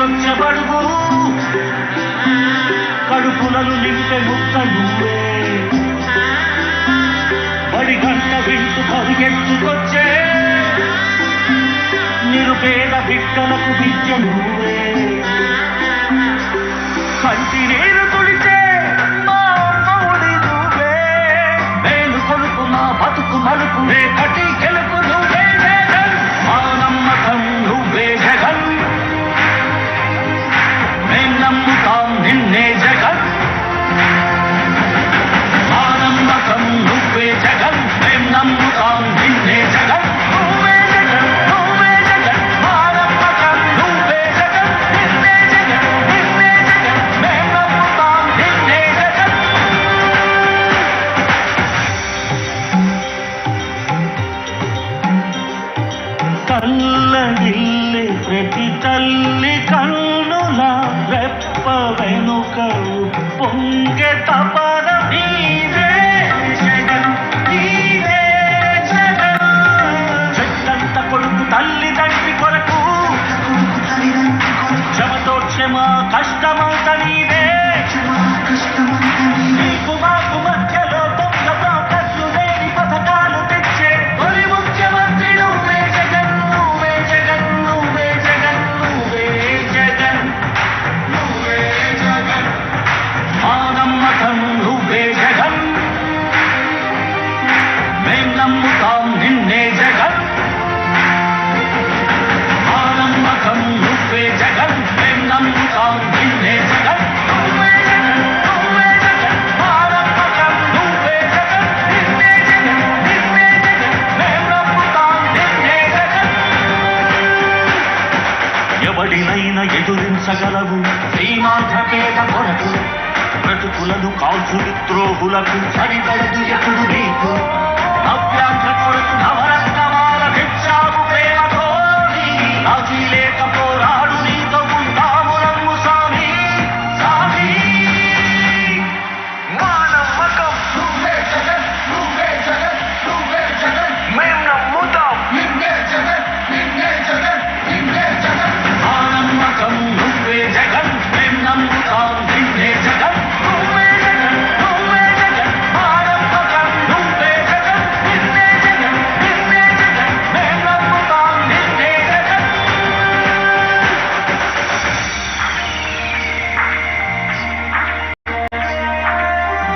వచ్చబడుగు కడుపులను నింపే ముక్క నువ్వే బడి గంట వింటూ పరిగెత్తుకొచ్చే నిరుపేద బిడ్డలకు విద్య నువ్వే కంటి నీరు తుడిచే మా మౌడి నువ్వే మేలు కొలుపు మా బతుకు మలుపు రేపటి గెలుపు నువ్వే జగన్ మా నమ్మకం నువ్వే జగన్ మేం నమ్ముతాం నిన్నే జగన్ మా నమ్మకం నువ్వే జగన్ మేం నమ్ముతాం నిన్నే జగన్ తల్లడిల్లే ప్రతి తల్లి కన్నుల రెప్ప వెనుకవు పొంగె తపన నీవే జగన్ నీవే జగన్ చెట్టంత కొడుకు తల్లి తండ్రి కొరకు క్షమతో క్షమ కష్టమంత నీవే నీకు మాకు మధ్యలో దొంగ ప్రాకట్లు లేని పథకాలు తెచ్చే తొలి ముఖ్యమంత్రి నువ్వే జగన్ నువ్వే జగన్ నువ్వే జగన్ నువ్వే జగన్ నువ్వే జగన్ మా నమ్మకం నువ్వే జగన్ మేం నమ్ముతాం నిన్నే జగన్ మా నమ్మకం నువ్వే జగన్ మేం నమ్ముతాం నిన్నే జగన్ నువ్వే జగన్ నువ్వే జగన్ మా నమ్మకం నువ్వే జగన్ నిన్నే జగన్ నిన్నే జగన్ మేం నమ్ముతాం నిన్నే జగన్ ఎవడినైనా ఎదురించగలవు శ్రీమాంధ్ర పేద కొరకు బ్రతుకులను కాల్చు విద్రోహులకు సరిపడదు ఎప్పుడు నీకు నవ్యాంధ్ర కొరకు నవరత్నమాల తెచ్చావు ప్రేమతో రాజీ లేక పోరాడు నీతో ఉంటాము నమ్ము స్వామి స్వామి మా నమ్మకం నువ్వే జగన్ నువ్వే జగన్ నువ్వే జగన్ మేం నమ్ముతాం నిన్నే జగన్ నిన్నే జగన్ నిన్నే జగన్ మా నమ్మకం నువ్వే జగన్ మేం నమ్ముతాం నిన్నే జగన్ నువ్వే జగన్ నువ్వే జగన్ మా నమ్మకం నువ్వే జగన్ నిన్నే జగన్ నిన్నే జగన్ మేం నమ్ముతాం నిన్నే జగన్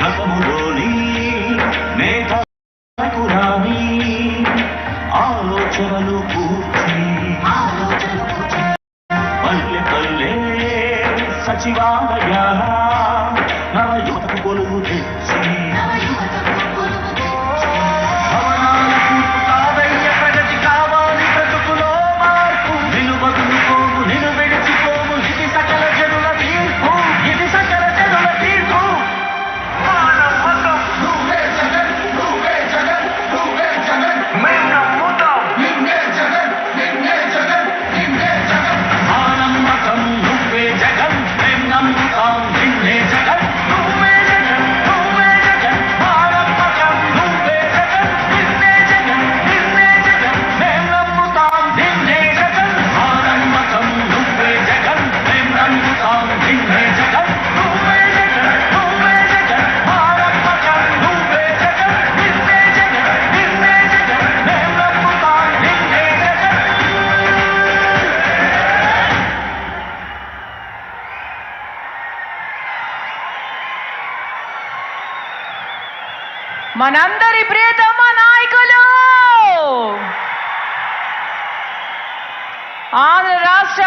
గతములోని మేధకు రాని ఆలోచనలు పూర్తి పల్లె పల్లె సచివాలయాల నవ యువతకు కొలువు తెచ్చి భవనాల కూర్పు కాదయ్య ప్రగతి కావాలి బ్రతుకులో మార్పు నిన్ను వదులుకోము నిన్ను విడిచిపోము ఇది సకల జనుల తీర్పు ఇది సకల జనుల తీర్పు మా నమ్మకం నువ్వే జగన్ నువ్వే జగన్ నువ్వే జగన్ మేం నమ్ముతాం నిన్నే జగన్ నిన్నే జగన్ నిన్నే జగన్ మా నమ్మకం నువ్వే జగన్ మేం నమ్ముతాం నిన్నే జగన్ నువ్వే జగన్ నువ్వే జగన్ మా నమ్మకం నువ్వే జగన్ నిన్నే జగన్ నిన్నే జగన్ మేం నమ్ముతాం నిన్నే జగన్ మా నమ్మకం నువ్వే జగన్ మేం నమ్ముతాం నిన్నే జగన్ నువ్వే జగన్ నువ్వే జగన్ మా నమ్మకం నువ్వే జగన్ నిన్నే జగన్ నిన్నే జగన్ మేం నమ్ముతాం నిన్నే జగన్ మనందరి ప్రియతమ నాయకులు ఆంధ్ర రాష్ట్ర